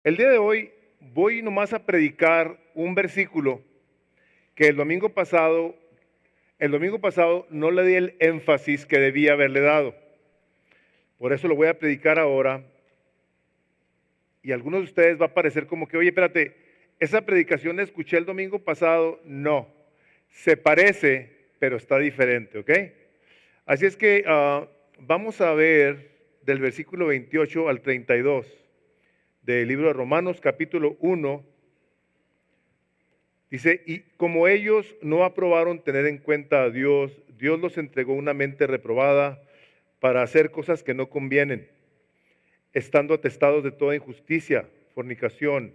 El día de hoy voy nomás a predicar un versículo que el domingo pasado no le di el énfasis que debía haberle dado. Por eso lo voy a predicar ahora. Y a algunos de ustedes va a parecer como que, oye, espérate, esa predicación la escuché el domingo pasado. No, se parece, pero está diferente, ¿ok? Así es que vamos a ver del versículo 28 al 32 del libro de Romanos capítulo 1. Dice, y como ellos no aprobaron tener en cuenta a Dios, Dios los entregó una mente reprobada para hacer cosas que no convienen, estando atestados de toda injusticia, fornicación,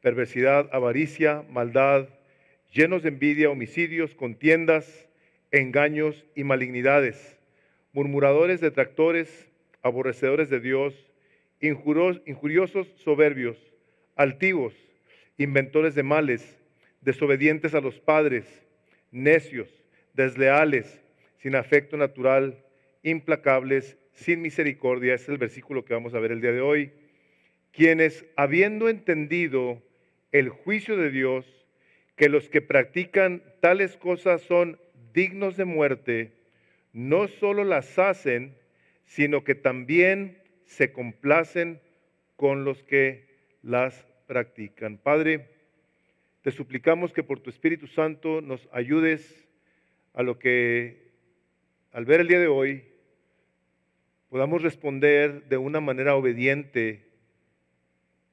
perversidad, avaricia, maldad, llenos de envidia, homicidios, contiendas, engaños y malignidades, murmuradores, detractores, aborrecedores de Dios, injuriosos, soberbios, altivos, inventores de males, desobedientes a los padres, necios, desleales, sin afecto natural, implacables, sin misericordia. Este es el versículo que vamos a ver el día de hoy. Quienes, habiendo entendido el juicio de Dios, que los que practican tales cosas son dignos de muerte, no solo las hacen, sino que también se complacen con los que las practican. Padre, te suplicamos que por tu Espíritu Santo nos ayudes a lo que al ver el día de hoy podamos responder de una manera obediente,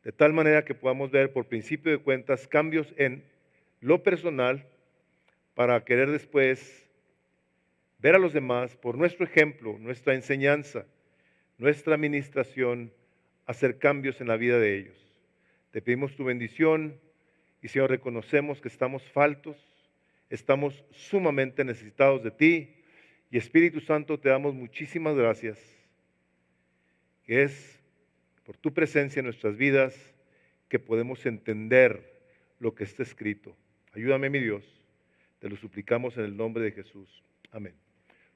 de tal manera que podamos ver por principio de cuentas cambios en lo personal para querer después ver a los demás por nuestro ejemplo, nuestra enseñanza, nuestra administración, hacer cambios en la vida de ellos. Te pedimos tu bendición y Señor, reconocemos que estamos faltos, estamos sumamente necesitados de ti y Espíritu Santo te damos muchísimas gracias, que es por tu presencia en nuestras vidas que podemos entender lo que está escrito. Ayúdame, mi Dios, te lo suplicamos en el nombre de Jesús. Amén.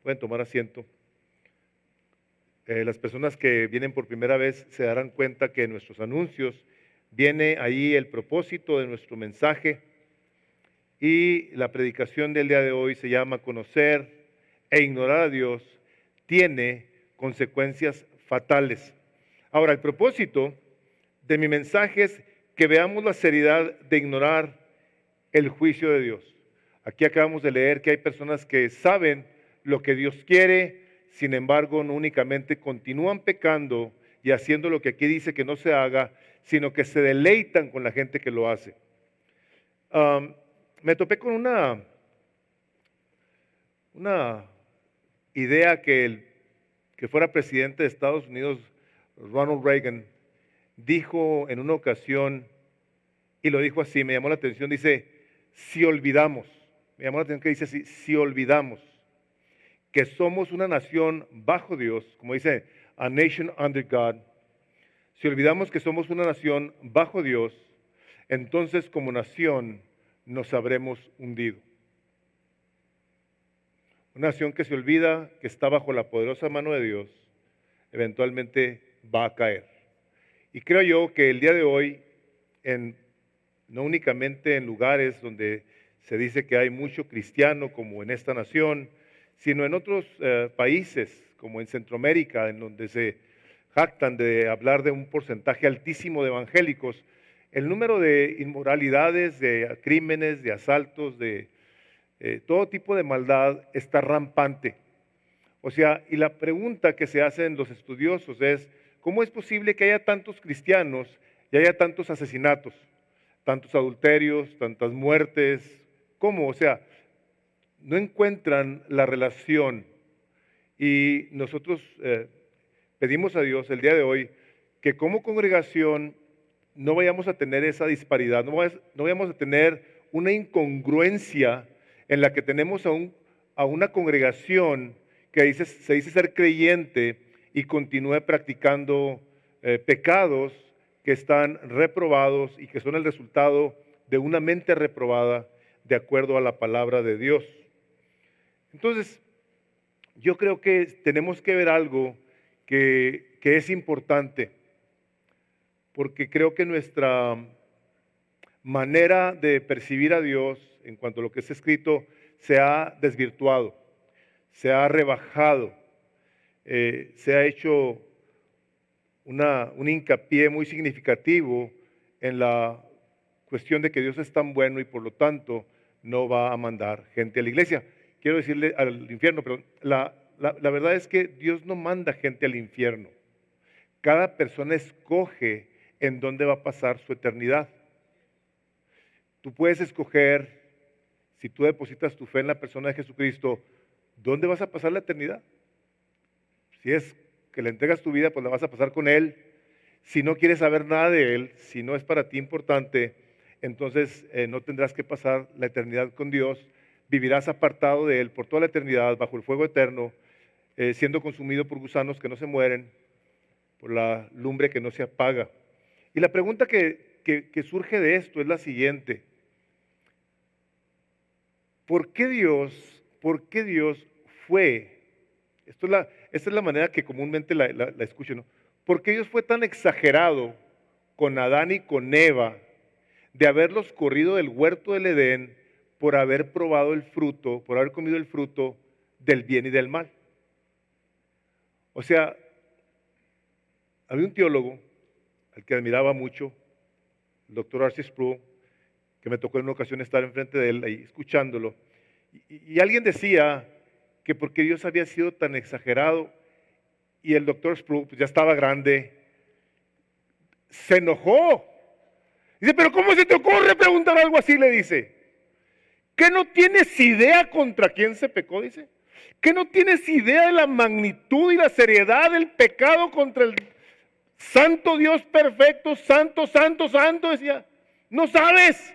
Pueden tomar asiento. Las personas que vienen por primera vez se darán cuenta que en nuestros anuncios viene ahí el propósito de nuestro mensaje y la predicación del día de hoy se llama Conocer e ignorar a Dios tiene consecuencias fatales. Ahora, el propósito de mi mensaje es que veamos la seriedad de ignorar el juicio de Dios. Aquí acabamos de leer que hay personas que saben lo que Dios quiere, sin embargo, no únicamente continúan pecando y haciendo lo que aquí dice que no se haga, sino que se deleitan con la gente que lo hace. Me topé con una idea que el que fuera presidente de Estados Unidos, Ronald Reagan, dijo en una ocasión, y lo dijo así, me llamó la atención, dice, si olvidamos, me llamó la atención que dice así, si olvidamos que somos una nación bajo Dios, como dice, a nation under God, si olvidamos que somos una nación bajo Dios, entonces como nación nos habremos hundido. Una nación que se olvida que está bajo la poderosa mano de Dios, eventualmente va a caer. Y creo yo que el día de hoy, no únicamente en lugares donde se dice que hay mucho cristiano como en esta nación, sino en otros países como en Centroamérica, en donde se jactan de hablar de un porcentaje altísimo de evangélicos, el número de inmoralidades, de crímenes, de asaltos, de todo tipo de maldad está rampante. O sea, y la pregunta que se hacen los estudiosos es, ¿cómo es posible que haya tantos cristianos y haya tantos asesinatos, tantos adulterios, tantas muertes? ¿Cómo? O sea, no encuentran la relación. Y nosotros pedimos a Dios el día de hoy que como congregación no vayamos a tener esa disparidad, no vayamos a tener una incongruencia en la que tenemos a una congregación que se dice ser creyente y continúe practicando pecados que están reprobados y que son el resultado de una mente reprobada de acuerdo a la palabra de Dios. Entonces, yo creo que tenemos que ver algo que es importante. porque creo que nuestra manera de percibir a Dios en cuanto a lo que es escrito se ha desvirtuado, se ha rebajado, se ha hecho un hincapié muy significativo en la cuestión de que Dios es tan bueno y por lo tanto no va a mandar gente a la iglesia. Quiero decirle al infierno, pero la verdad es que Dios no manda gente al infierno. Cada persona escoge en dónde va a pasar su eternidad. Tú puedes escoger, si tú depositas tu fe en la persona de Jesucristo, ¿dónde vas a pasar la eternidad? Si es que le entregas tu vida, pues la vas a pasar con Él. Si no quieres saber nada de Él, si no es para ti importante, entonces no tendrás que pasar la eternidad con Dios. Vivirás apartado de Él por toda la eternidad, bajo el fuego eterno, siendo consumido por gusanos que no se mueren, por la lumbre que no se apaga. Y la pregunta que surge de esto es la siguiente. ¿Por qué Dios fue? Esta es la manera que comúnmente la escucho, ¿no? ¿Por qué Dios fue tan exagerado con Adán y con Eva de haberlos corrido del huerto del Edén por haber probado el fruto, por haber comido el fruto del bien y del mal? O sea, había un teólogo al que admiraba mucho, el doctor R.C. Sproul, que me tocó en una ocasión estar enfrente de él, ahí escuchándolo, y alguien decía que porque Dios había sido tan exagerado, y el doctor Sproul pues ya estaba grande, se enojó. Dice, pero ¿cómo se te ocurre preguntar algo así? Le dice, ¿que no tienes idea contra quién se pecó? Dice, ¿que no tienes idea de la magnitud y la seriedad del pecado contra el santo Dios perfecto, santo, santo, santo? Decía, ¿no sabes?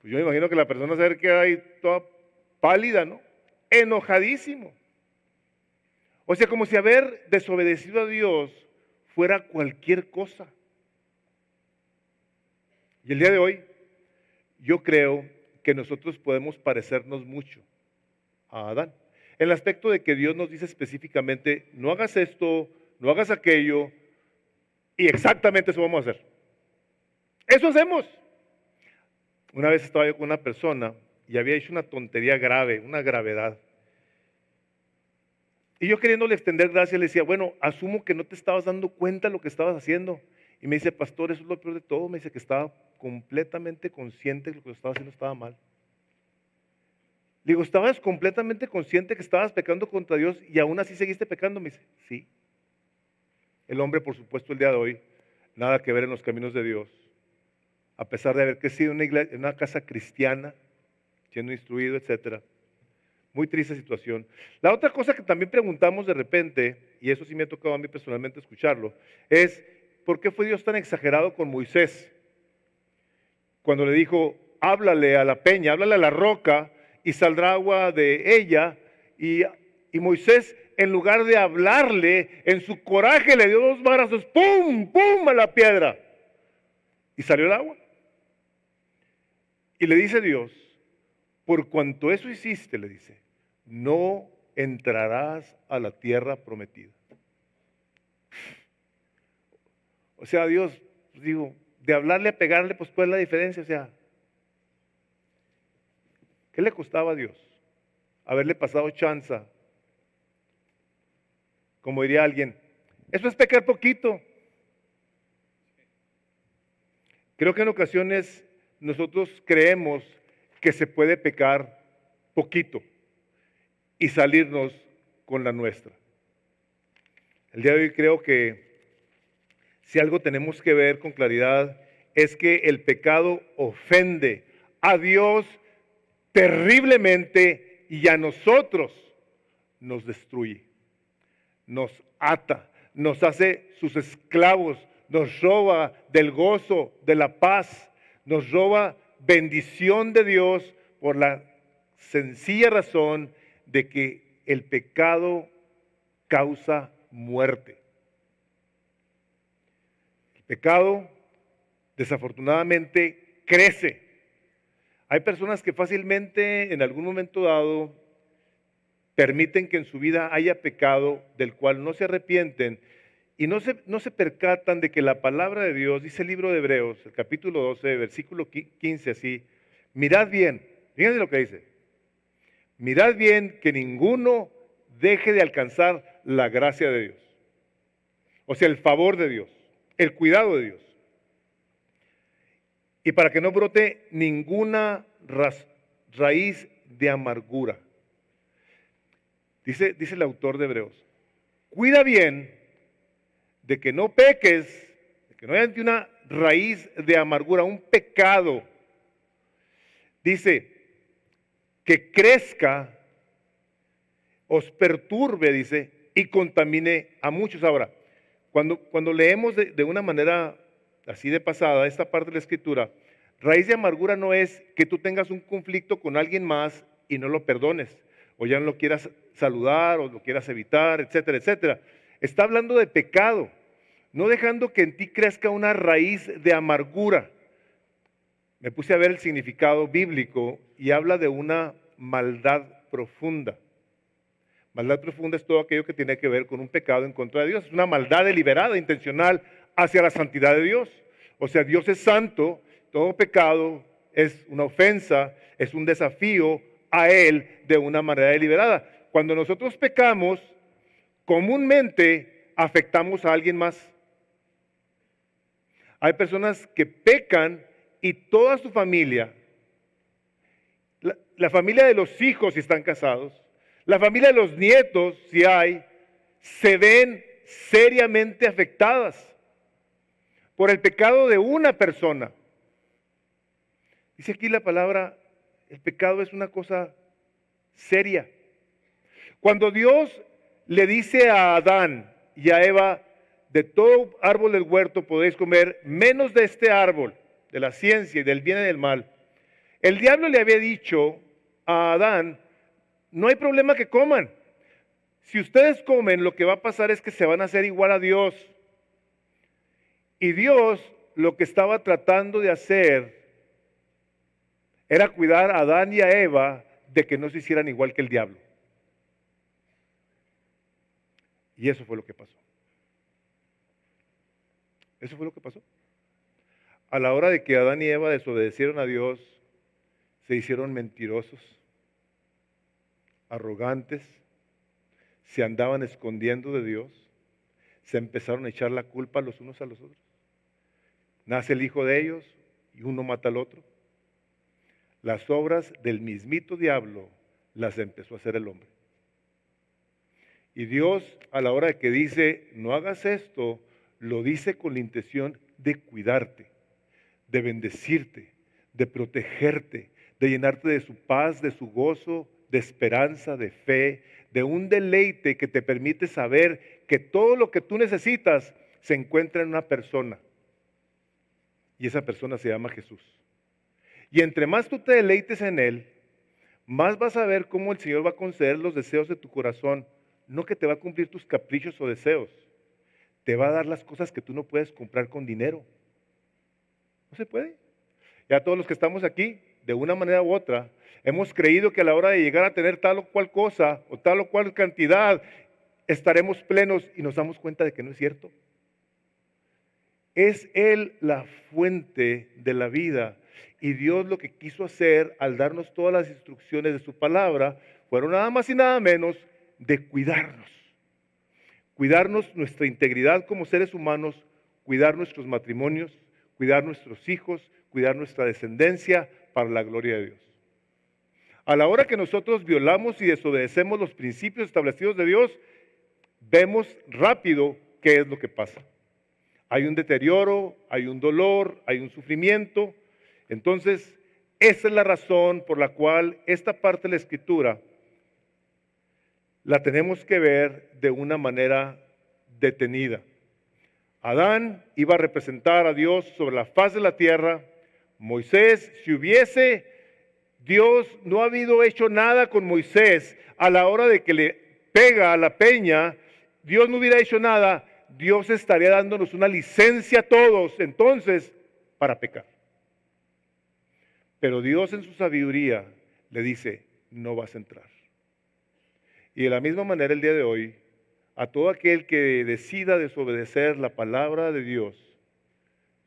Pues yo me imagino que la persona se queda ahí toda pálida, ¿no? Enojadísimo. O sea, como si haber desobedecido a Dios fuera cualquier cosa. Y el día de hoy, yo creo que nosotros podemos parecernos mucho a Adán. En el aspecto de que Dios nos dice específicamente, no hagas esto, no hagas aquello, y exactamente eso vamos a hacer. Eso hacemos. Una vez estaba yo con una persona y había hecho una tontería grave, una gravedad. Y yo queriéndole extender gracias le decía, bueno, asumo que no te estabas dando cuenta de lo que estabas haciendo. Y me dice, pastor, eso es lo peor de todo. Me dice que estaba completamente consciente de que lo que estaba haciendo estaba mal. Le digo, ¿estabas completamente consciente que estabas pecando contra Dios y aún así seguiste pecando? Me dice, sí. El hombre, por supuesto, el día de hoy, nada que ver en los caminos de Dios. A pesar de haber crecido en una casa cristiana, siendo instruido, etcétera. Muy triste situación. La otra cosa que también preguntamos de repente, y eso sí me ha tocado a mí personalmente escucharlo, es ¿por qué fue Dios tan exagerado con Moisés? Cuando le dijo, háblale a la peña, háblale a la roca y saldrá agua de ella. Y Moisés, en lugar de hablarle, en su coraje le dio 2 varazos, ¡pum! ¡Pum! A la piedra. Y salió el agua. Y le dice Dios, por cuanto eso hiciste, le dice, no entrarás a la tierra prometida. O sea, Dios, digo, de hablarle a pegarle, pues ¿cuál es la diferencia? O sea, ¿qué le costaba a Dios? Haberle pasado chanza. Como diría alguien, eso es pecar poquito. Creo que en ocasiones nosotros creemos que se puede pecar poquito y salirnos con la nuestra. El día de hoy creo que si algo tenemos que ver con claridad es que el pecado ofende a Dios terriblemente y a nosotros nos destruye, nos ata, nos hace sus esclavos, nos roba del gozo, de la paz, nos roba bendición de Dios por la sencilla razón de que el pecado causa muerte. El pecado, desafortunadamente, crece. Hay personas que fácilmente, en algún momento dado, permiten que en su vida haya pecado del cual no se arrepienten y no se percatan de que la palabra de Dios, dice el libro de Hebreos, el capítulo 12, versículo 15 así, mirad bien, fíjense lo que dice, mirad bien que ninguno deje de alcanzar la gracia de Dios. O sea, el favor de Dios, el cuidado de Dios. Y para que no brote ninguna raíz de amargura. Dice el autor de Hebreos, cuida bien de que no peques, de que no haya una raíz de amargura, un pecado. Dice, que crezca, os perturbe, dice, y contamine a muchos. Ahora, cuando leemos de una manera así de pasada esta parte de la escritura, raíz de amargura no es que tú tengas un conflicto con alguien más y no lo perdones, o ya no lo quieras saludar, o lo quieras evitar, etcétera, etcétera. Está hablando de pecado, no dejando que en ti crezca una raíz de amargura. Me puse a ver el significado bíblico y habla de una maldad profunda. Maldad profunda es todo aquello que tiene que ver con un pecado en contra de Dios. Es una maldad deliberada, intencional, hacia la santidad de Dios. O sea, Dios es santo, todo pecado es una ofensa, es un desafío a Él de una manera deliberada. Cuando nosotros pecamos, comúnmente afectamos a alguien más. Hay personas que pecan y toda su familia, la familia de los hijos si están casados, la familia de los nietos, si hay, se ven seriamente afectadas por el pecado de una persona. Dice aquí la palabra, el pecado es una cosa seria. Cuando Dios le dice a Adán y a Eva, de todo árbol del huerto podéis comer, menos de este árbol, de la ciencia y del bien y del mal, el diablo le había dicho a Adán, no hay problema que coman. Si ustedes comen, lo que va a pasar es que se van a hacer igual a Dios. Y Dios lo que estaba tratando de hacer era cuidar a Adán y a Eva de que no se hicieran igual que el diablo. Y eso fue lo que pasó. Eso fue lo que pasó. A la hora de que Adán y Eva desobedecieron a Dios, se hicieron mentirosos, arrogantes, se andaban escondiendo de Dios, se empezaron a echar la culpa los unos a los otros. Nace el hijo de ellos y uno mata al otro. Las obras del mismito diablo las empezó a hacer el hombre. Y Dios, a la hora de que dice, no hagas esto, lo dice con la intención de cuidarte, de bendecirte, de protegerte, de llenarte de su paz, de su gozo, de esperanza, de fe, de un deleite que te permite saber que todo lo que tú necesitas se encuentra en una persona. Y esa persona se llama Jesús. Y entre más tú te deleites en Él, más vas a ver cómo el Señor va a conceder los deseos de tu corazón. No que te va a cumplir tus caprichos o deseos. Te va a dar las cosas que tú no puedes comprar con dinero. No se puede. Ya todos los que estamos aquí, de una manera u otra, hemos creído que a la hora de llegar a tener tal o cual cosa o tal o cual cantidad, estaremos plenos y nos damos cuenta de que no es cierto. Es Él la fuente de la vida y Dios lo que quiso hacer al darnos todas las instrucciones de su palabra fueron nada más y nada menos de cuidarnos nuestra integridad como seres humanos, cuidar nuestros matrimonios, cuidar nuestros hijos, cuidar nuestra descendencia para la gloria de Dios. A la hora que nosotros violamos y desobedecemos los principios establecidos de Dios, vemos rápido qué es lo que pasa. Hay un deterioro, hay un dolor, hay un sufrimiento. Entonces, esa es la razón por la cual esta parte de la Escritura la tenemos que ver de una manera detenida. Adán iba a representar a Dios sobre la faz de la tierra. Moisés, si hubiese Dios no ha habido hecho nada con Moisés a la hora de que le pega a la peña, Dios no hubiera hecho nada, Dios estaría dándonos una licencia a todos entonces para pecar. Pero Dios en su sabiduría le dice, no vas a entrar. Y de la misma manera el día de hoy, A todo aquel que decida desobedecer la palabra de Dios,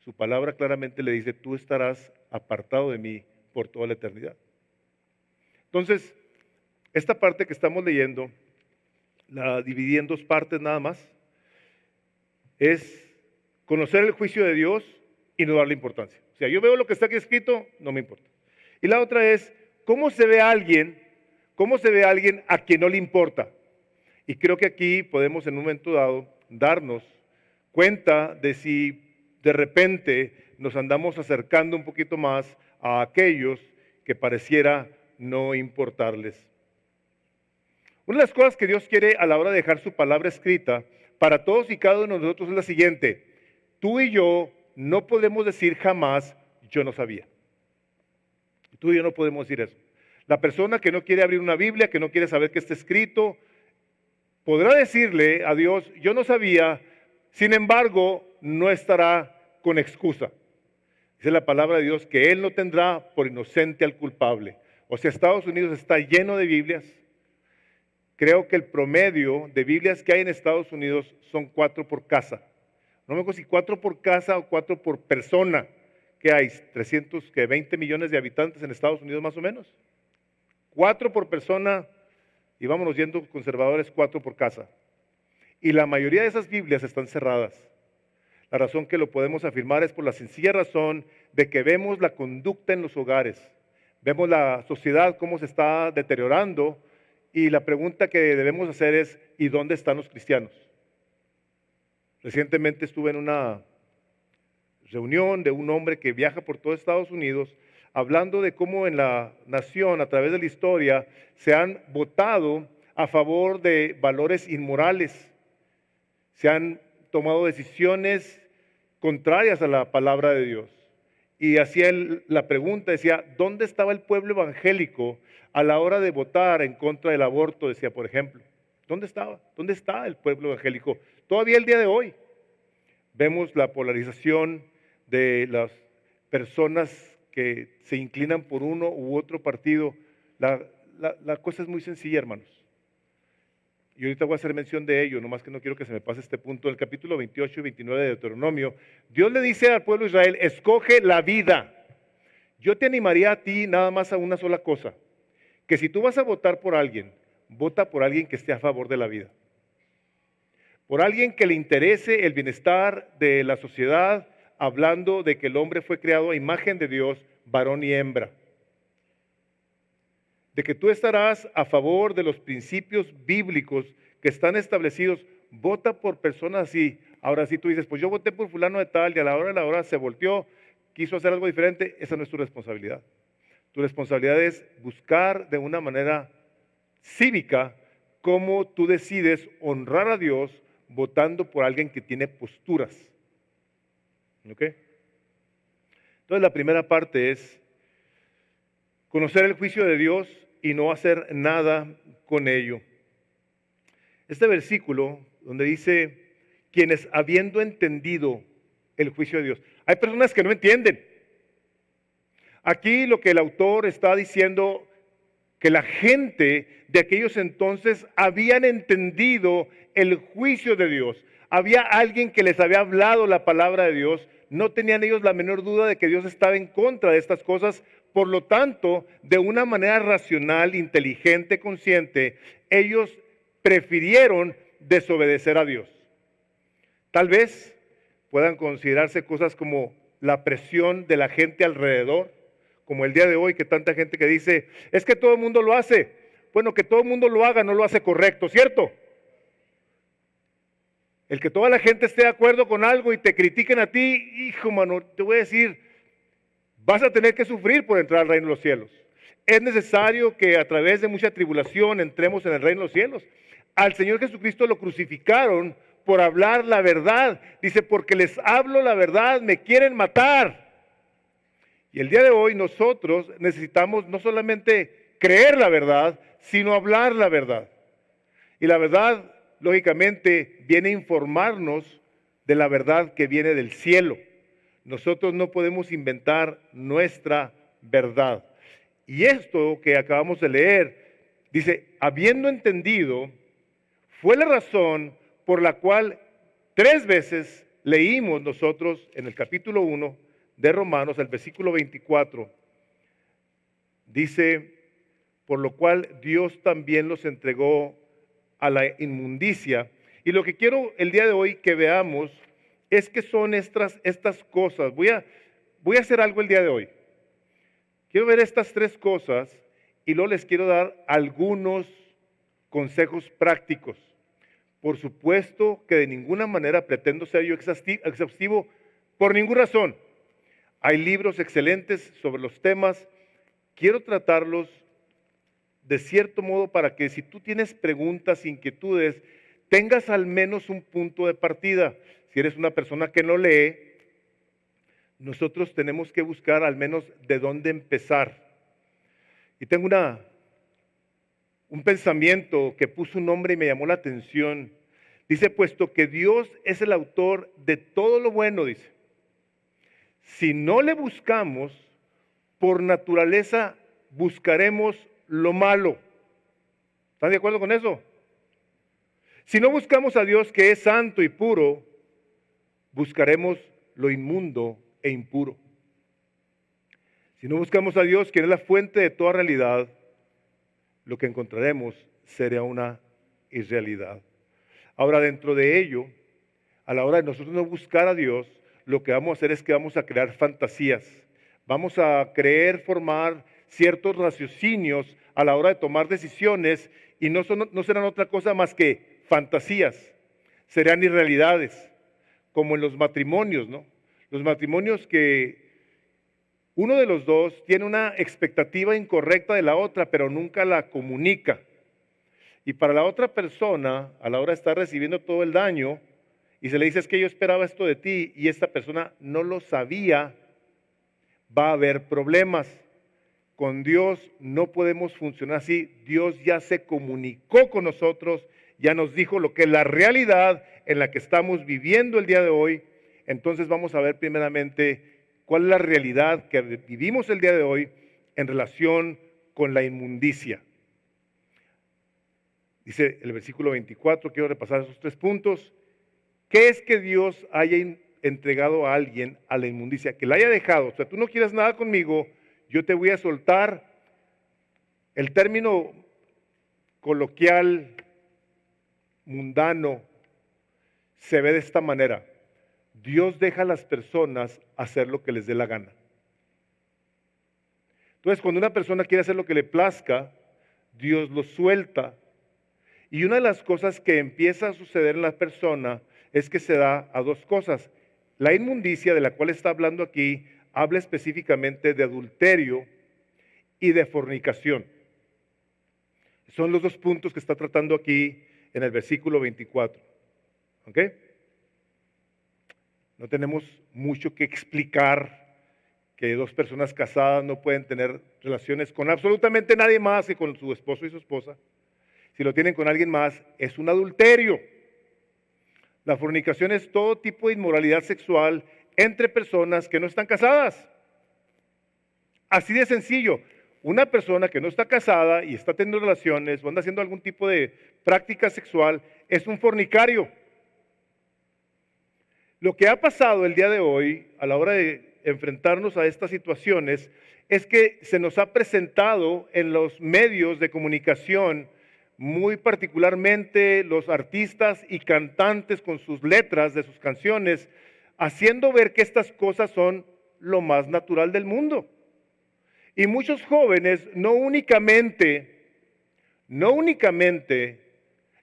su palabra claramente le dice, tú estarás apartado de mí por toda la eternidad. Entonces, esta parte que estamos leyendo, la dividí en dos partes nada más, es conocer el juicio de Dios y no darle importancia. O sea, yo veo lo que está aquí escrito, no me importa. Y la otra es, ¿cómo se ve a alguien a quien no le importa? Y creo que aquí podemos en un momento dado darnos cuenta de si de repente nos andamos acercando un poquito más a aquellos que pareciera no importarles. Una de las cosas que Dios quiere a la hora de dejar su palabra escrita para todos y cada uno de nosotros es la siguiente: tú y yo no podemos decir jamás, yo no sabía. Tú y yo no podemos decir eso. La persona que no quiere abrir una Biblia, que no quiere saber qué está escrito, podrá decirle a Dios, yo no sabía, sin embargo, no estará con excusa. Dice la palabra de Dios que Él no tendrá por inocente al culpable. O sea, Estados Unidos está lleno de Biblias. Creo que el promedio de Biblias que hay en Estados Unidos son 4 por casa. No me acuerdo si 4 por casa o 4 por persona. ¿Qué hay? 320 millones de habitantes en Estados Unidos más o menos. 4 por persona, y vámonos yendo conservadores, 4 por casa. Y la mayoría de esas Biblias están cerradas. La razón que lo podemos afirmar es por la sencilla razón de que vemos la conducta en los hogares. Vemos la sociedad cómo se está deteriorando, y la pregunta que debemos hacer es, ¿y dónde están los cristianos? Recientemente estuve en una reunión de un hombre que viaja por todo Estados Unidos, hablando de cómo en la nación, a través de la historia, se han votado a favor de valores inmorales. Se han tomado decisiones contrarias a la palabra de Dios. Y hacía la pregunta, decía, ¿dónde estaba el pueblo evangélico a la hora de votar en contra del aborto? Decía, por ejemplo, ¿dónde estaba? ¿Dónde está el pueblo evangélico? Todavía el día de hoy vemos la polarización de las personas que se inclinan por uno u otro partido. La cosa es muy sencilla, hermanos. Y ahorita voy a hacer mención de ello, nomás que no quiero que se me pase este punto. En el capítulo 28 y 29 de Deuteronomio, Dios le dice al pueblo de Israel, escoge la vida. Yo te animaría a ti nada más a una sola cosa, que si tú vas a votar por alguien, vota por alguien que esté a favor de la vida. Por alguien que le interese el bienestar de la sociedad, hablando de que el hombre fue creado a imagen de Dios, varón y hembra. De que tú estarás a favor de los principios bíblicos que están establecidos, vota por personas así. Ahora si tú dices, pues yo voté por fulano de tal y a la hora se volteó, quiso hacer algo diferente, esa no es tu responsabilidad. Tu responsabilidad es buscar de una manera cívica cómo tú decides honrar a Dios votando por alguien que tiene posturas. ¿Ok? Entonces la primera parte es conocer el juicio de Dios y no hacer nada con ello. Este versículo donde dice, quienes habiendo entendido el juicio de Dios. Hay personas que no entienden. Aquí lo que el autor está diciendo, que la gente de aquellos entonces habían entendido el juicio de Dios. Había alguien que les había hablado la palabra de Dios. No tenían ellos la menor duda de que Dios estaba en contra de estas cosas. Por lo tanto, de una manera racional, inteligente, consciente, ellos prefirieron desobedecer a Dios. Tal vez puedan considerarse cosas como la presión de la gente alrededor, como el día de hoy, que tanta gente que dice, es que todo el mundo lo hace. Bueno, que todo el mundo lo haga no lo hace correcto, ¿cierto? El que toda la gente esté de acuerdo con algo y te critiquen a ti, hijo, mano, te voy a decir, vas a tener que sufrir por entrar al reino de los cielos. Es necesario que a través de mucha tribulación entremos en el reino de los cielos. Al Señor Jesucristo lo crucificaron por hablar la verdad. Dice, porque les hablo la verdad, me quieren matar. Y el día de hoy nosotros necesitamos no solamente creer la verdad, sino hablar la verdad. Y la verdad, lógicamente, viene a informarnos de la verdad que viene del cielo. Nosotros no podemos inventar nuestra verdad. Y esto que acabamos de leer, dice, habiendo entendido, Fue la razón por la cual 3 veces leímos nosotros en el capítulo 1 de Romanos, el versículo 24, dice, por lo cual Dios también los entregó a la inmundicia. Y lo que quiero el día de hoy que veamos es que son estas cosas. Voy a hacer algo el día de hoy. Quiero ver estas 3 cosas y luego les quiero dar algunos consejos prácticos. Por supuesto que de ninguna manera pretendo ser yo exhaustivo por ninguna razón. Hay libros excelentes sobre los temas. Quiero tratarlos de cierto modo para que si tú tienes preguntas, inquietudes, tengas al menos un punto de partida. Si eres una persona que no lee, nosotros tenemos que buscar al menos de dónde empezar. Y tengo un pensamiento que puso un nombre y me llamó la atención. Dice, puesto que Dios es el autor de todo lo bueno, dice, si no le buscamos, por naturaleza buscaremos lo malo. ¿Están de acuerdo con eso? Si no buscamos a Dios que es santo y puro, buscaremos lo inmundo e impuro. Si no buscamos a Dios, quien es la fuente de toda realidad, lo que encontraremos será una irrealidad. Ahora, dentro de ello, a la hora de nosotros no buscar a Dios, lo que vamos a hacer es que vamos a crear fantasías. Vamos a formar ciertos raciocinios a la hora de tomar decisiones y no serán otra cosa más que fantasías. Serán irrealidades, como en los matrimonios, ¿no? Los matrimonios que uno de los dos tiene una expectativa incorrecta de la otra, pero nunca la comunica. Y para la otra persona, a la hora de estar recibiendo todo el daño, y se le dice, es que yo esperaba esto de ti, y esta persona no lo sabía, va a haber problemas. Con Dios no podemos funcionar así. Dios ya se comunicó con nosotros, ya nos dijo lo que es la realidad en la que estamos viviendo el día de hoy. Entonces vamos a ver primeramente cuál es la realidad que vivimos el día de hoy en relación con la inmundicia. Dice el versículo 24, quiero repasar esos 3 puntos. ¿Qué es que Dios haya entregado a alguien a la inmundicia? Que la haya dejado. O sea, tú no quieres nada conmigo, yo te voy a soltar. El término coloquial, mundano, se ve de esta manera. Dios deja a las personas hacer lo que les dé la gana. Entonces, cuando una persona quiere hacer lo que le plazca, Dios lo suelta. Y una de las cosas que empieza a suceder en la persona es que se da a 2 cosas. La inmundicia de la cual está hablando aquí habla específicamente de adulterio y de fornicación. Son los 2 puntos que está tratando aquí en el versículo 24. ¿Ok? No tenemos mucho que explicar que 2 personas casadas no pueden tener relaciones con absolutamente nadie más que con su esposo y su esposa. Si lo tienen con alguien más, es un adulterio. La fornicación es todo tipo de inmoralidad sexual entre personas que no están casadas. Así de sencillo. Una persona que no está casada y está teniendo relaciones o anda haciendo algún tipo de práctica sexual es un fornicario. Lo que ha pasado el día de hoy a la hora de enfrentarnos a estas situaciones es que se nos ha presentado en los medios de comunicación, muy particularmente los artistas y cantantes con sus letras de sus canciones, haciendo ver que estas cosas son lo más natural del mundo. Y muchos jóvenes no únicamente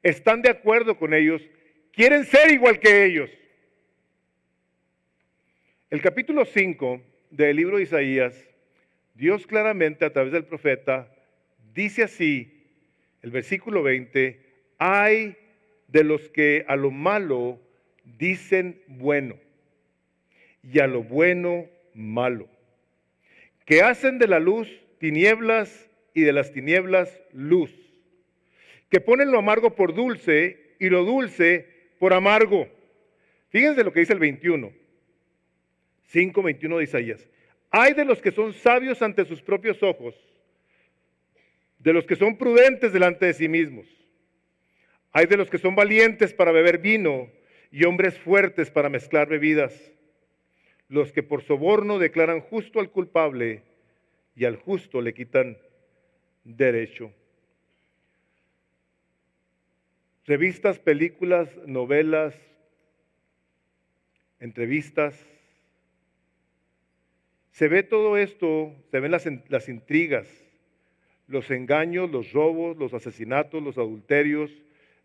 están de acuerdo con ellos, quieren ser igual que ellos. El capítulo 5 del libro de Isaías, Dios claramente a través del profeta dice así, el versículo 20, hay de los que a lo malo dicen bueno y a lo bueno malo, que hacen de la luz tinieblas y de las tinieblas luz, que ponen lo amargo por dulce y lo dulce por amargo. Fíjense lo que dice el 21. 5:21 de Isaías. Hay de los que son sabios ante sus propios ojos, de los que son prudentes delante de sí mismos. Hay de los que son valientes para beber vino y hombres fuertes para mezclar bebidas, los que por soborno declaran justo al culpable y al justo le quitan derecho. Revistas, películas, novelas, entrevistas. Se ve todo esto, se ven las intrigas, los engaños, los robos, los asesinatos, los adulterios,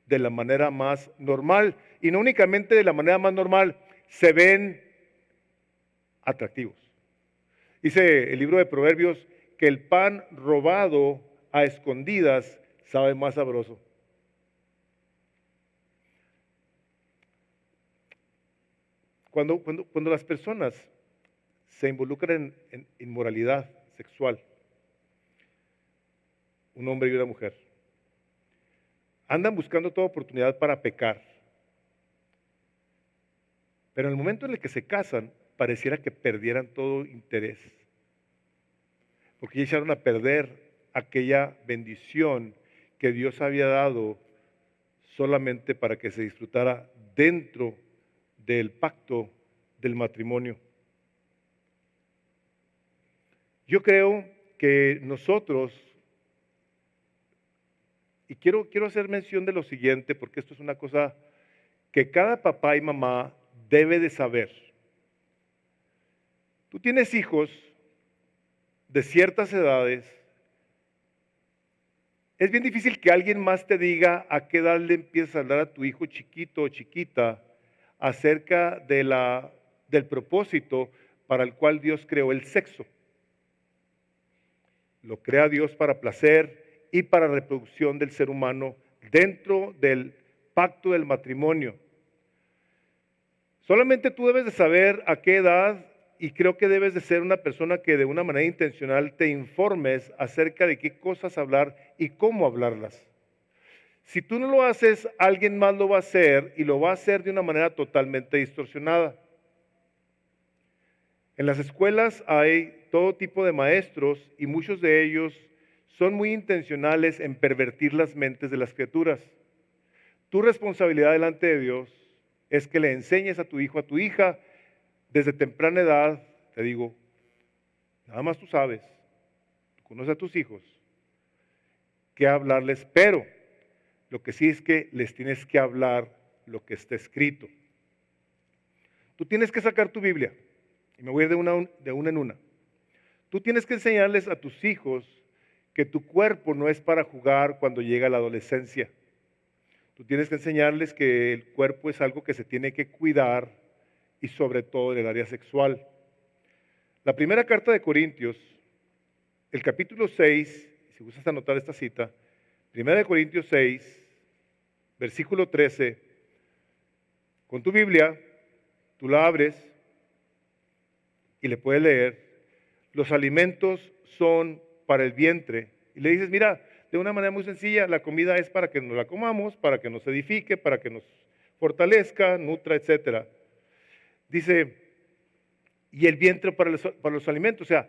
de la manera más normal. Y no únicamente de la manera más normal, se ven atractivos. Dice el libro de Proverbios que el pan robado a escondidas sabe más sabroso. Cuando las personas se involucran en inmoralidad sexual, un hombre y una mujer, andan buscando toda oportunidad para pecar. Pero en el momento en el que se casan, pareciera que perdieran todo interés. Porque ya echaron a perder aquella bendición que Dios había dado solamente para que se disfrutara dentro del pacto del matrimonio. Yo creo que nosotros, y quiero hacer mención de lo siguiente, porque esto es una cosa que cada papá y mamá debe de saber. Tú tienes hijos de ciertas edades, es bien difícil que alguien más te diga a qué edad le empiezas a hablar a tu hijo chiquito o chiquita acerca del propósito para el cual Dios creó el sexo. Lo crea Dios para placer y para reproducción del ser humano dentro del pacto del matrimonio. Solamente tú debes de saber a qué edad, y creo que debes de ser una persona que de una manera intencional te informes acerca de qué cosas hablar y cómo hablarlas. Si tú no lo haces, alguien más lo va a hacer y lo va a hacer de una manera totalmente distorsionada. En las escuelas hay todo tipo de maestros y muchos de ellos son muy intencionales en pervertir las mentes de las criaturas. Tu responsabilidad delante de Dios es que le enseñes a tu hijo, a tu hija, desde temprana edad, te digo, nada más tú sabes, tú conoces a tus hijos, qué hablarles, pero lo que sí es que les tienes que hablar lo que está escrito. Tú tienes que sacar tu Biblia, y me voy a ir de una en una. Tú tienes que enseñarles a tus hijos que tu cuerpo no es para jugar cuando llega la adolescencia. Tú tienes que enseñarles que el cuerpo es algo que se tiene que cuidar y sobre todo en el área sexual. La primera carta de Corintios, el capítulo 6, si gustas anotar esta cita, primera de Corintios 6, versículo 13, con tu Biblia, tú la abres y le puedes leer, los alimentos son para el vientre. Y le dices, mira, de una manera muy sencilla, la comida es para que nos la comamos, para que nos edifique, para que nos fortalezca, nutra, etcétera. Dice, y el vientre para los alimentos, o sea,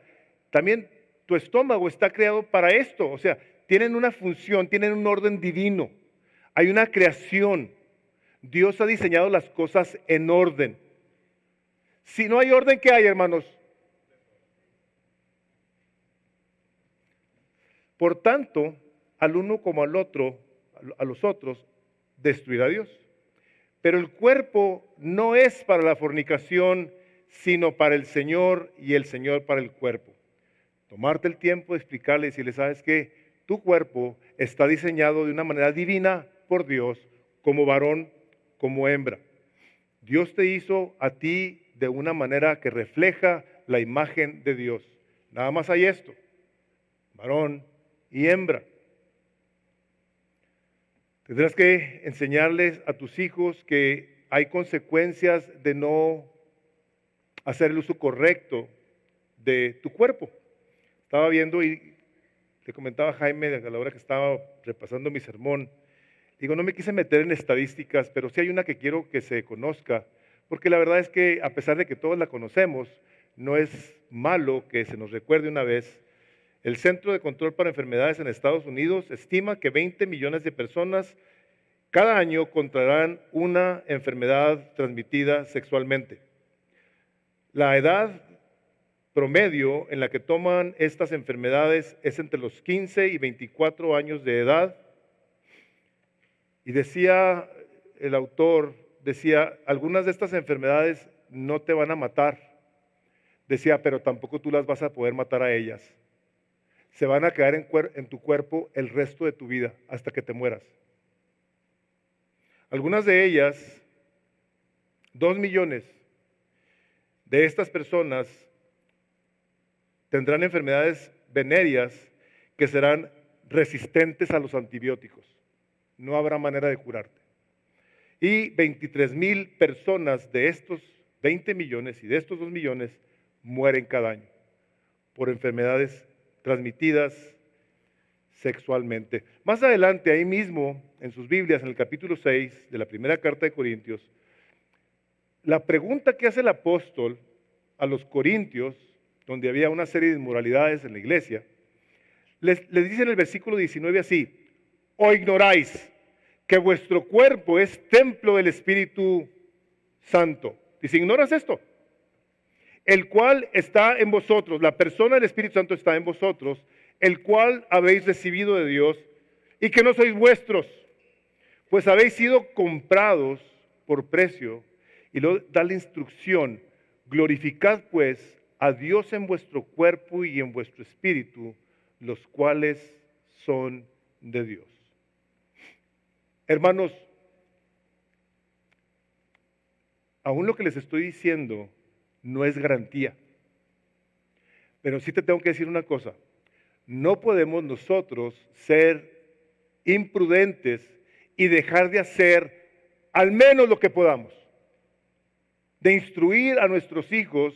también tu estómago está creado para esto, o sea, tienen una función, tienen un orden divino, hay una creación, Dios ha diseñado las cosas en orden. Si no hay orden, ¿qué hay, hermanos? Por tanto, al uno como al otro, a los otros, destruirá Dios. Pero el cuerpo no es para la fornicación, sino para el Señor y el Señor para el cuerpo. Tomarte el tiempo de explicarle y decirle, ¿sabes qué? Tu cuerpo está diseñado de una manera divina por Dios, como varón, como hembra. Dios te hizo a ti de una manera que refleja la imagen de Dios. Nada más hay esto, varón y hembra. Tendrás que enseñarles a tus hijos que hay consecuencias de no hacer el uso correcto de tu cuerpo. Estaba viendo y le comentaba a Jaime a la hora que estaba repasando mi sermón. Digo, no me quise meter en estadísticas, pero sí hay una que quiero que se conozca, porque la verdad es que a pesar de que todos la conocemos, no es malo que se nos recuerde una vez. El Centro de Control para Enfermedades en Estados Unidos estima que 20 millones de personas Cada año contraerán una enfermedad transmitida sexualmente. La edad promedio en la que toman estas enfermedades es entre los 15 y 24 años de edad. Y decía el autor, decía, algunas de estas enfermedades no te van a matar. Decía, pero tampoco tú las vas a poder matar a ellas. Se van a quedar en tu cuerpo el resto de tu vida hasta que te mueras. Algunas de ellas, 2 millones de estas personas tendrán enfermedades venéreas que serán resistentes a los antibióticos. No habrá manera de curarte. Y 23,000 personas de estos 20 millones y de estos 2 millones mueren cada año por enfermedades transmitidas sexualmente. Más adelante, ahí mismo, en sus Biblias, en el capítulo 6 de la primera carta de Corintios, la pregunta que hace el apóstol a los corintios, donde había una serie de inmoralidades en la iglesia, les dice en el versículo 19 así: ¿o ignoráis que vuestro cuerpo es templo del Espíritu Santo? Dice, ¿ignoras esto? El cual está en vosotros, la persona del Espíritu Santo está en vosotros, el cual habéis recibido de Dios, y que no sois vuestros, pues habéis sido comprados por precio. Y luego da la instrucción: glorificad pues a Dios en vuestro cuerpo y en vuestro espíritu, los cuales son de Dios. Hermanos, aún lo que les estoy diciendo no es garantía, pero sí te tengo que decir una cosa: no podemos nosotros ser imprudentes y dejar de hacer al menos lo que podamos, de instruir a nuestros hijos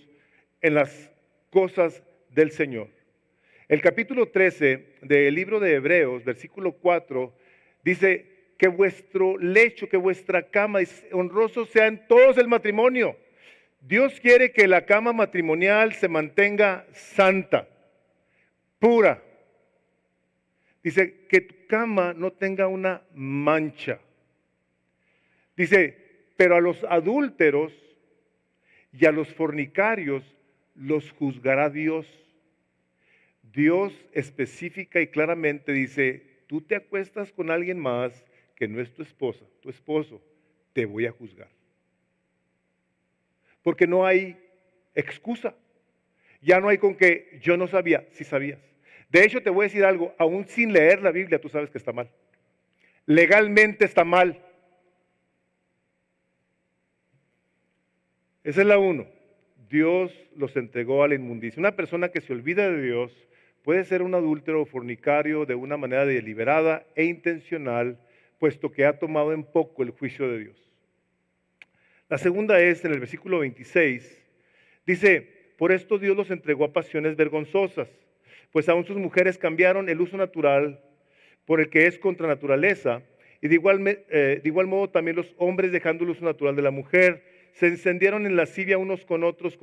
en las cosas del Señor. El capítulo 13 del libro de Hebreos, versículo 4, dice que vuestro lecho, que vuestra cama honroso sea en todos el matrimonio. Dios quiere que la cama matrimonial se mantenga santa, pura. Dice que tu cama no tenga una mancha. Dice, pero a los adúlteros y a los fornicarios los juzgará Dios. Dios específica y claramente dice, tú te acuestas con alguien más que no es tu esposa, tu esposo, te voy a juzgar. Porque no hay excusa. Ya no hay con que yo no sabía, si sabías. De hecho, te voy a decir algo, aún sin leer la Biblia, tú sabes que está mal. Legalmente está mal. Esa es la uno. Dios los entregó a la inmundicia. Una persona que se olvida de Dios puede ser un adúltero o fornicario de una manera deliberada e intencional, puesto que ha tomado en poco el juicio de Dios. La segunda es, en el versículo 26, dice, por esto Dios los entregó a pasiones vergonzosas, pues aún sus mujeres cambiaron el uso natural por el que es contra naturaleza, y de igual modo también los hombres, dejando el uso natural de la mujer, se encendieron en lascivia unos con otros,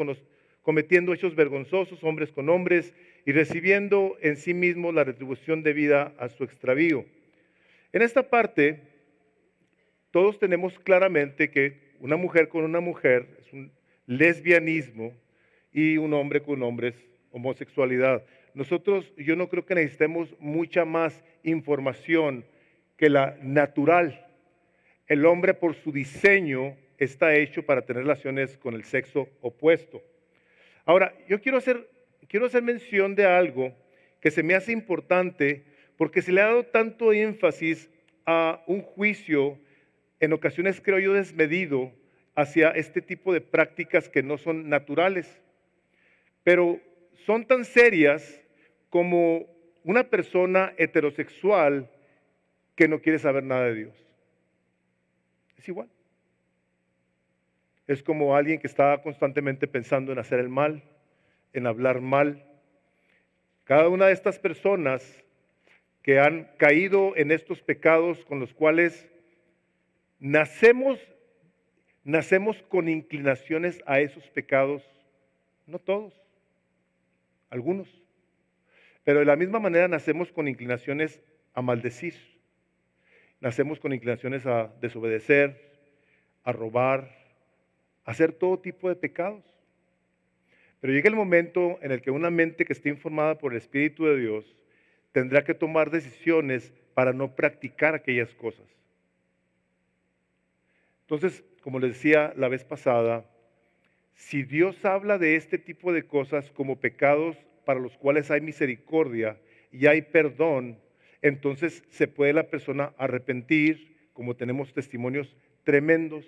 cometiendo hechos vergonzosos, hombres con hombres, y recibiendo en sí mismos la retribución debida a su extravío. En esta parte, todos tenemos claramente que una mujer con una mujer es un lesbianismo y un hombre con hombre es homosexualidad. Yo no creo que necesitemos mucha más información que la natural. El hombre, por su diseño, está hecho para tener relaciones con el sexo opuesto. Ahora, yo quiero hacer mención de algo que se me hace importante porque se le ha dado tanto énfasis a un juicio, en ocasiones creo yo desmedido, hacia este tipo de prácticas que no son naturales, pero son tan serias como una persona heterosexual que no quiere saber nada de Dios. Es igual. Es como alguien que está constantemente pensando en hacer el mal, en hablar mal. Cada una de estas personas que han caído en estos pecados con los cuales nacemos con inclinaciones a esos pecados, no todos, algunos, pero de la misma manera nacemos con inclinaciones a maldecir. nacemos con inclinaciones a desobedecer, a robar, a hacer todo tipo de pecados. Pero llega el momento en el que una mente que esté informada por el Espíritu de Dios tendrá que tomar decisiones para no practicar aquellas cosas. Entonces, como les decía la vez pasada, si Dios habla de este tipo de cosas como pecados para los cuales hay misericordia y hay perdón, entonces se puede la persona arrepentir, como tenemos testimonios tremendos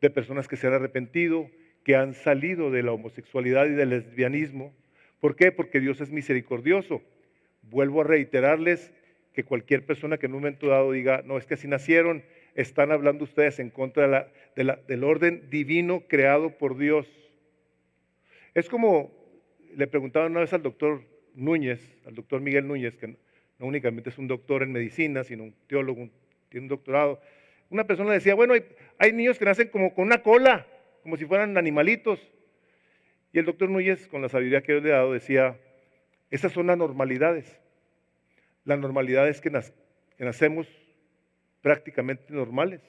de personas que se han arrepentido, que han salido de la homosexualidad y del lesbianismo. ¿Por qué? Porque Dios es misericordioso. Vuelvo a reiterarles que cualquier persona que en un momento dado diga, no, es que así nacieron, están hablando ustedes en contra del orden divino creado por Dios. Es como le preguntaban una vez al doctor Núñez, al doctor Miguel Núñez, que no únicamente es un doctor en medicina, sino un teólogo, tiene un doctorado. Una persona le decía, bueno, hay niños que nacen como con una cola, como si fueran animalitos. Y el doctor Núñez, con la sabiduría que Dios le ha dado, decía, esas son las normalidades. La normalidad es que nacemos prácticamente normales,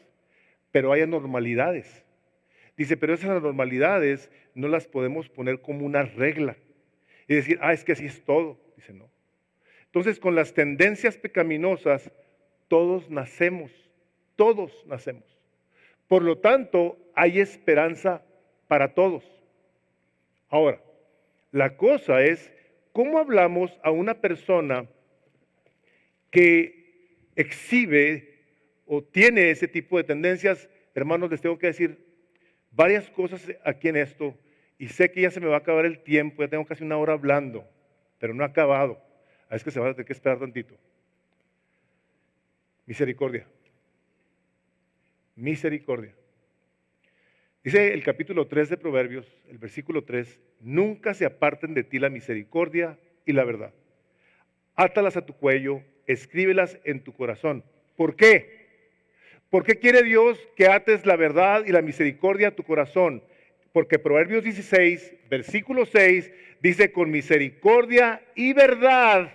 pero hay anormalidades. Dice, pero esas anormalidades no las podemos poner como una regla y decir, es que así es todo. Dice, no. Entonces, con las tendencias pecaminosas, todos nacemos. Por lo tanto, hay esperanza para todos. Ahora, la cosa es, ¿cómo hablamos a una persona que exhibe o tiene ese tipo de tendencias? Hermanos, les tengo que decir varias cosas aquí en esto, y sé que ya se me va a acabar el tiempo, ya tengo casi una hora hablando, pero no ha acabado. Es que se va a tener que esperar tantito. Misericordia. Dice el capítulo 3 de Proverbios, el versículo 3, nunca se aparten de ti la misericordia y la verdad. Átalas a tu cuello, escríbelas en tu corazón. ¿Por qué? ¿Por qué quiere Dios que ates la verdad y la misericordia a tu corazón? Porque Proverbios 16, versículo 6, dice, con misericordia y verdad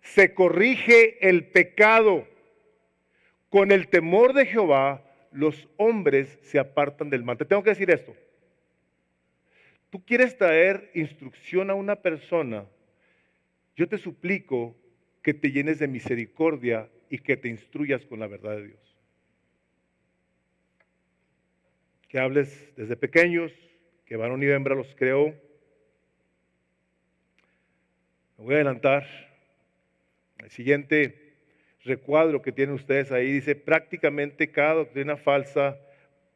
se corrige el pecado. Con el temor de Jehová, los hombres se apartan del mal. Te tengo que decir esto. Tú quieres traer instrucción a una persona, yo te suplico que te llenes de misericordia y que te instruyas con la verdad de Dios. Que hables desde pequeños, que varón y hembra los creó. Me voy a adelantar. El siguiente recuadro que tienen ustedes ahí dice, prácticamente cada doctrina falsa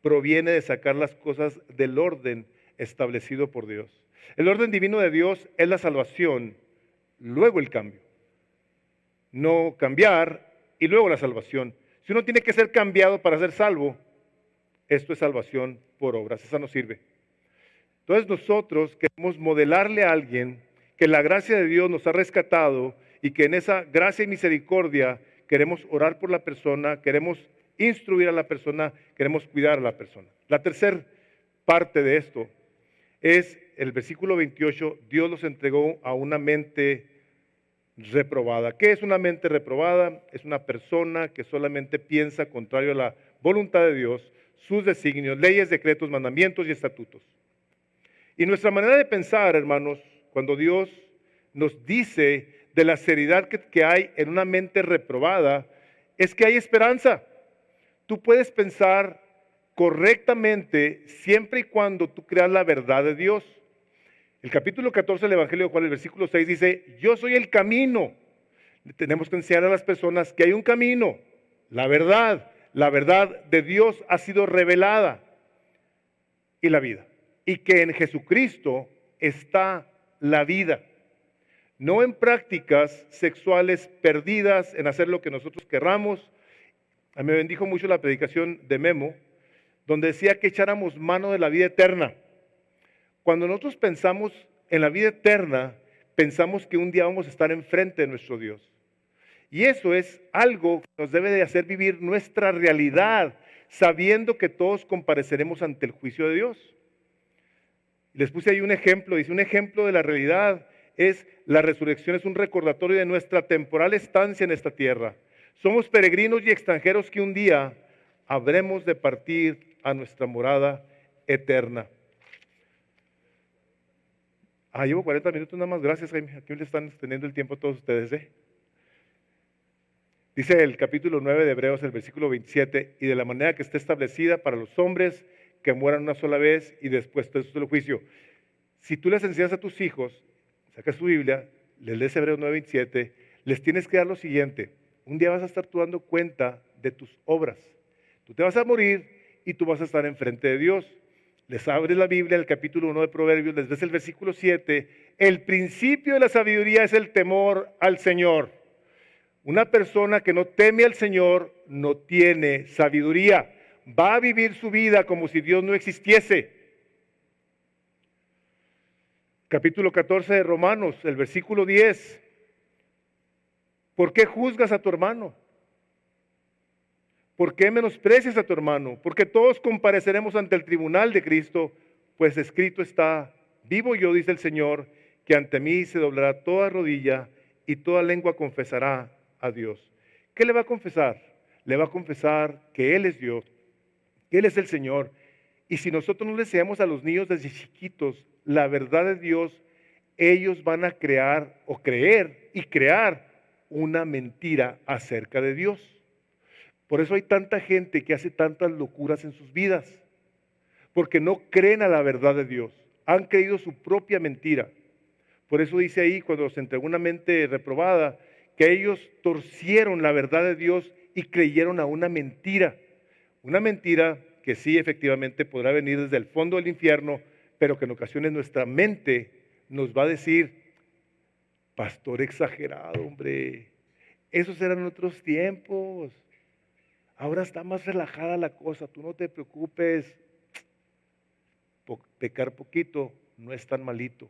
proviene de sacar las cosas del orden establecido por Dios. El orden divino de Dios es la salvación, luego el cambio. No cambiar y luego la salvación. Si uno tiene que ser cambiado para ser salvo, esto es salvación por obras, esa no sirve. Entonces nosotros queremos modelarle a alguien que la gracia de Dios nos ha rescatado y que en esa gracia y misericordia queremos orar por la persona, queremos instruir a la persona, queremos cuidar a la persona. La tercera parte de esto es el versículo 28, Dios los entregó a una mente reprobada. ¿Qué es una mente reprobada? Es una persona que solamente piensa contrario a la voluntad de Dios, sus designios, leyes, decretos, mandamientos y estatutos. Y nuestra manera de pensar, hermanos, cuando Dios nos dice de la seriedad que hay en una mente reprobada, es que hay esperanza. Tú puedes pensar correctamente siempre y cuando tú creas la verdad de Dios. El capítulo 14 del Evangelio de Juan, el versículo 6 dice, yo soy el camino. Tenemos que enseñar a las personas que hay un camino, la verdad de Dios ha sido revelada y la vida. Y que en Jesucristo está la vida. No en prácticas sexuales perdidas, en hacer lo que nosotros querramos. A mí me bendijo mucho la predicación de Memo, donde decía que echáramos mano de la vida eterna. Cuando nosotros pensamos en la vida eterna, pensamos que un día vamos a estar enfrente de nuestro Dios. Y eso es algo que nos debe de hacer vivir nuestra realidad, sabiendo que todos compareceremos ante el juicio de Dios. Les puse ahí un ejemplo, dice un ejemplo de la realidad es la resurrección, es un recordatorio de nuestra temporal estancia en esta tierra. Somos peregrinos y extranjeros que un día habremos de partir a nuestra morada eterna. Llevo 40 minutos nada más. Gracias, Jaime. Aquí le están extendiendo el tiempo a todos ustedes, Dice el capítulo 9 de Hebreos, el versículo 27, y de la manera que esté establecida para los hombres que mueran una sola vez y después de su juicio. Si tú les enseñas a tus hijos, sacas tu Biblia, les lees Hebreos 9, 27, les tienes que dar lo siguiente. Un día vas a estar tú dando cuenta de tus obras. Tú te vas a morir y tú vas a estar enfrente de Dios. Les abres la Biblia, el capítulo 1 de Proverbios, les ves el versículo 7. El principio de la sabiduría es el temor al Señor. Una persona que no teme al Señor no tiene sabiduría. Va a vivir su vida como si Dios no existiese. Capítulo 14 de Romanos, el versículo 10. ¿Por qué juzgas a tu hermano? ¿Por qué menosprecias a tu hermano? Porque todos compareceremos ante el tribunal de Cristo, pues escrito está, vivo yo, dice el Señor, que ante mí se doblará toda rodilla y toda lengua confesará a Dios. ¿Qué le va a confesar? Le va a confesar que Él es Dios, que Él es el Señor. Y si nosotros no le enseñamos a los niños desde chiquitos la verdad de Dios, ellos van a crear o creer y crear una mentira acerca de Dios. Por eso hay tanta gente que hace tantas locuras en sus vidas, porque no creen a la verdad de Dios, han creído su propia mentira. Por eso dice ahí, cuando se entregó una mente reprobada, que ellos torcieron la verdad de Dios y creyeron a una mentira que sí efectivamente podrá venir desde el fondo del infierno, pero que en ocasiones nuestra mente nos va a decir, pastor exagerado, hombre, esos eran otros tiempos. Ahora está más relajada la cosa, tú no te preocupes. Pecar poquito no es tan malito.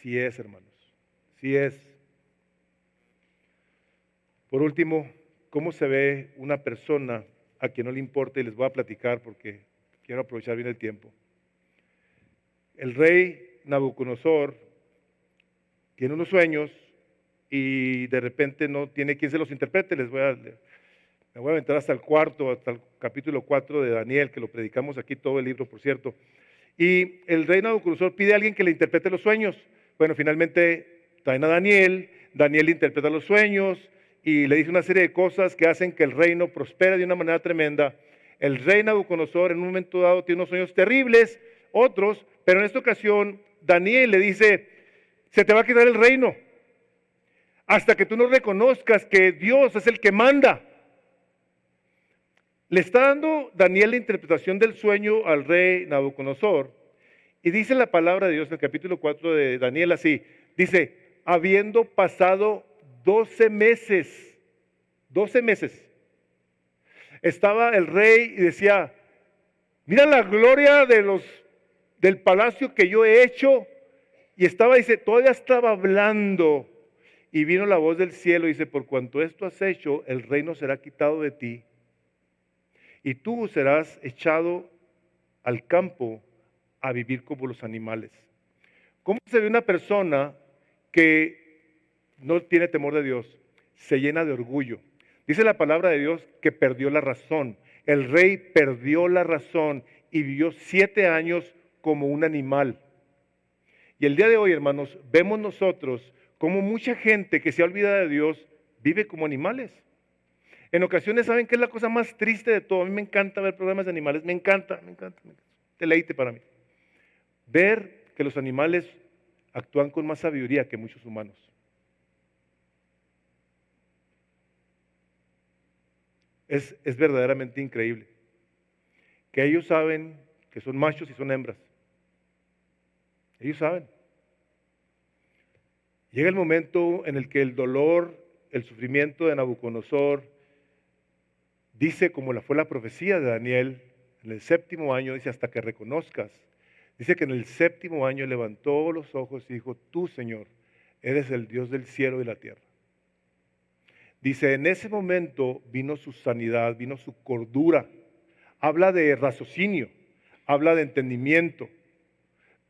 Sí es, hermanos, sí es. Por último, ¿cómo se ve una persona a quien no le importa? Y les voy a platicar porque quiero aprovechar bien el tiempo. El rey Nabucodonosor tiene unos sueños y de repente no tiene quien se los interprete. Me voy a aventar hasta el capítulo 4 de Daniel, que lo predicamos aquí todo el libro, por cierto. Y el rey Nabucodonosor pide a alguien que le interprete los sueños. Bueno, finalmente traen a Daniel, Daniel interpreta los sueños y le dice una serie de cosas que hacen que el reino prospere de una manera tremenda. El rey Nabucodonosor en un momento dado tiene unos sueños terribles, otros, pero en esta ocasión Daniel le dice, se te va a quitar el reino hasta que tú no reconozcas que Dios es el que manda. Le está dando Daniel la interpretación del sueño al rey Nabucodonosor y dice la palabra de Dios en el capítulo 4 de Daniel así, dice, habiendo pasado 12 meses, estaba el rey y decía, mira la gloria del palacio que yo he hecho, y todavía estaba hablando, y vino la voz del cielo y dice, por cuanto esto has hecho, el reino será quitado de ti, y tú serás echado al campo a vivir como los animales. ¿Cómo se ve una persona que no tiene temor de Dios? Se llena de orgullo. Dice la palabra de Dios que perdió la razón. El rey perdió la razón y vivió 7 años como un animal. Y el día de hoy, hermanos, vemos nosotros como mucha gente que se ha olvidado de Dios vive como animales. En ocasiones, ¿saben qué es la cosa más triste de todo? A mí me encanta ver programas de animales, me encanta. Deleite para mí. Ver que los animales actúan con más sabiduría que muchos humanos. Es verdaderamente increíble. Que ellos saben que son machos y son hembras. Ellos saben. Llega el momento en el que el dolor, el sufrimiento de Nabucodonosor, dice, como fue la profecía de Daniel, en el 7º año, dice, hasta que reconozcas. Dice que en el 7º año levantó los ojos y dijo, tú, Señor, eres el Dios del cielo y la tierra. Dice, en ese momento vino su sanidad, vino su cordura. Habla de raciocinio, habla de entendimiento,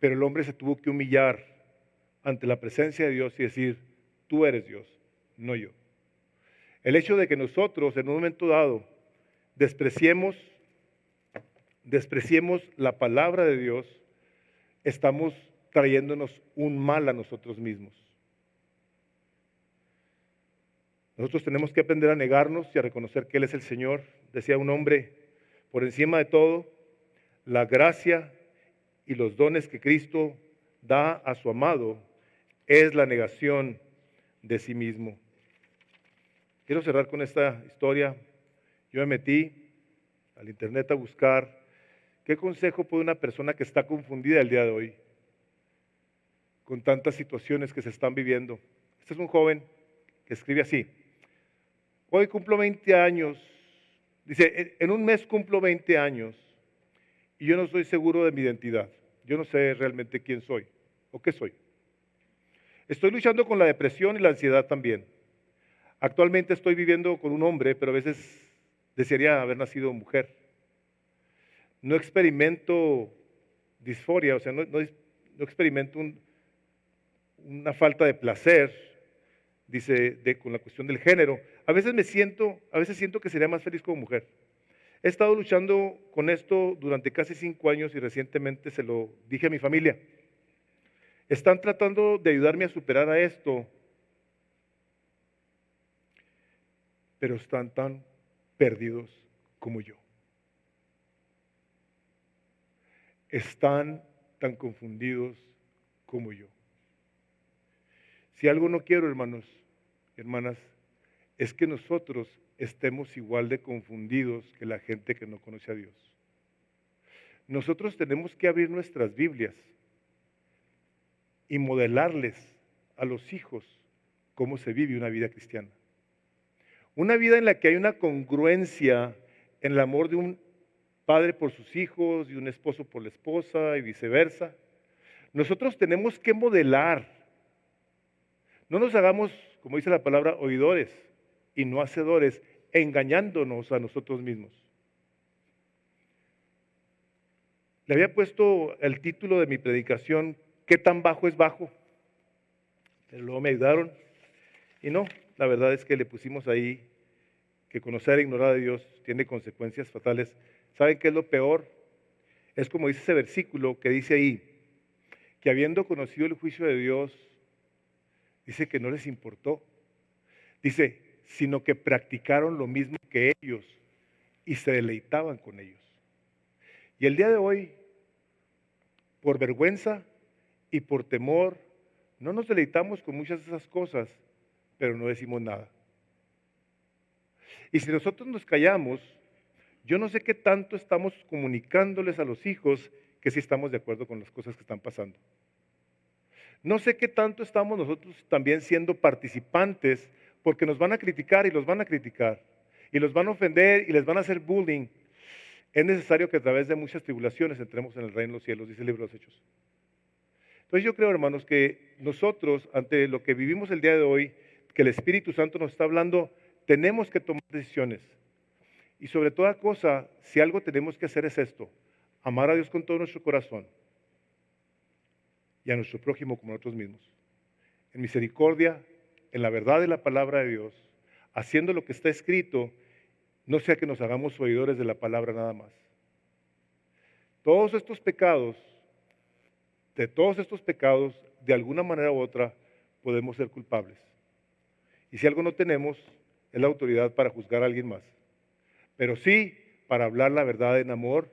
pero el hombre se tuvo que humillar ante la presencia de Dios y decir, tú eres Dios, no yo. El hecho de que nosotros en un momento dado despreciemos la palabra de Dios, estamos trayéndonos un mal a nosotros mismos. Nosotros tenemos que aprender a negarnos y a reconocer que Él es el Señor. Decía un hombre, por encima de todo, la gracia y los dones que Cristo da a su amado es la negación de sí mismo. Quiero cerrar con esta historia. Yo me metí al internet a buscar qué consejo puede una persona que está confundida el día de hoy con tantas situaciones que se están viviendo. Este es un joven que escribe así: hoy cumplo 20 años, dice, en un mes cumplo 20 años y yo no estoy seguro de mi identidad. Yo no sé realmente quién soy o qué soy. Estoy luchando con la depresión y la ansiedad también. Actualmente estoy viviendo con un hombre, pero a veces desearía haber nacido mujer. No experimento disforia, o sea, no experimento una falta de placer, dice, con la cuestión del género. A veces siento que sería más feliz como mujer. He estado luchando con esto durante casi 5 años y recientemente se lo dije a mi familia. Están tratando de ayudarme a superar a esto, pero están tan perdidos como yo. Están tan confundidos como yo. Si algo no quiero, hermanos y hermanas, es que nosotros estemos igual de confundidos que la gente que no conoce a Dios. Nosotros tenemos que abrir nuestras Biblias y modelarles a los hijos cómo se vive una vida cristiana. Una vida en la que hay una congruencia en el amor de un padre por sus hijos y un esposo por la esposa y viceversa. Nosotros tenemos que modelar. No nos hagamos, como dice la palabra, oidores y no hacedores, engañándonos a nosotros mismos. Le había puesto el título de mi predicación, ¿qué tan bajo es bajo? Pero luego me ayudaron y no, la verdad es que le pusimos ahí que conocer e ignorar a Dios tiene consecuencias fatales. ¿Saben qué es lo peor? Es como dice ese versículo que dice ahí, que habiendo conocido el juicio de Dios, dice que no les importó. Dice, sino que practicaron lo mismo que ellos y se deleitaban con ellos. Y el día de hoy, por vergüenza y por temor, no nos deleitamos con muchas de esas cosas, pero no decimos nada. Y si nosotros nos callamos, yo no sé qué tanto estamos comunicándoles a los hijos que sí estamos de acuerdo con las cosas que están pasando. No sé qué tanto estamos nosotros también siendo participantes, porque nos van a criticar y los van a criticar, y los van a ofender y les van a hacer bullying. Es necesario que a través de muchas tribulaciones entremos en el reino de los cielos, dice el libro de los Hechos. Entonces yo creo, hermanos, que nosotros, ante lo que vivimos el día de hoy, que el Espíritu Santo nos está hablando, tenemos que tomar decisiones. Y sobre toda cosa, si algo tenemos que hacer es esto, amar a Dios con todo nuestro corazón y a nuestro prójimo como nosotros mismos. En misericordia, en la verdad de la palabra de Dios, haciendo lo que está escrito, no sea que nos hagamos oidores de la palabra nada más. Todos estos pecados, de alguna manera u otra, podemos ser culpables. Y si algo no tenemos, es la autoridad para juzgar a alguien más. Pero sí para hablar la verdad en amor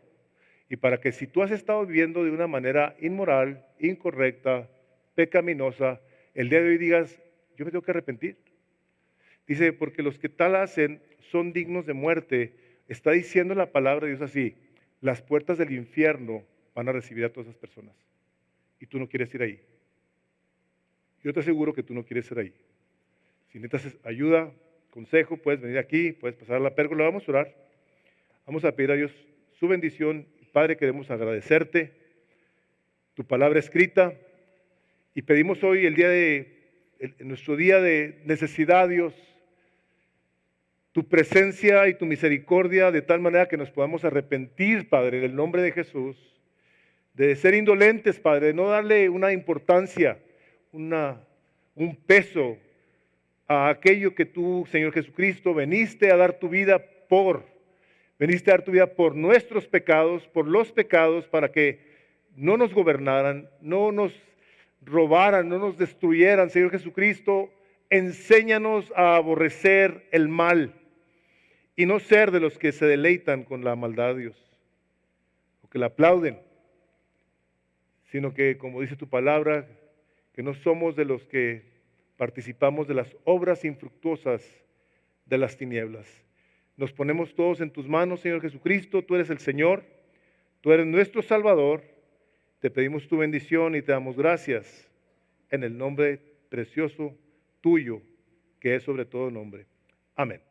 y para que si tú has estado viviendo de una manera inmoral, incorrecta, pecaminosa, el día de hoy digas, yo me tengo que arrepentir. Dice, porque los que tal hacen son dignos de muerte. Está diciendo la palabra de Dios así, las puertas del infierno van a recibir a todas esas personas. Y tú no quieres ir ahí. Yo te aseguro que tú no quieres ir ahí. Si necesitas ayuda, consejo, puedes venir aquí, puedes pasar a la pérgola, vamos a orar. Vamos a pedir a Dios su bendición. Padre, queremos agradecerte tu palabra escrita y pedimos hoy en nuestro día de necesidad, Dios, tu presencia y tu misericordia de tal manera que nos podamos arrepentir, Padre, en el nombre de Jesús, de ser indolentes, Padre, de no darle una importancia, un peso a aquello que tú, Señor Jesucristo, veniste a dar tu vida por. Veniste a dar tu vida por nuestros pecados, por los pecados, para que no nos gobernaran, no nos robaran, no nos destruyeran. Señor Jesucristo, enséñanos a aborrecer el mal y no ser de los que se deleitan con la maldad, Dios, o que la aplauden, sino que, como dice tu palabra, que no somos de los que participamos de las obras infructuosas de las tinieblas. Nos ponemos todos en tus manos, Señor Jesucristo. Tú eres el Señor, tú eres nuestro Salvador. Te pedimos tu bendición y te damos gracias en el nombre precioso tuyo, que es sobre todo nombre. Amén.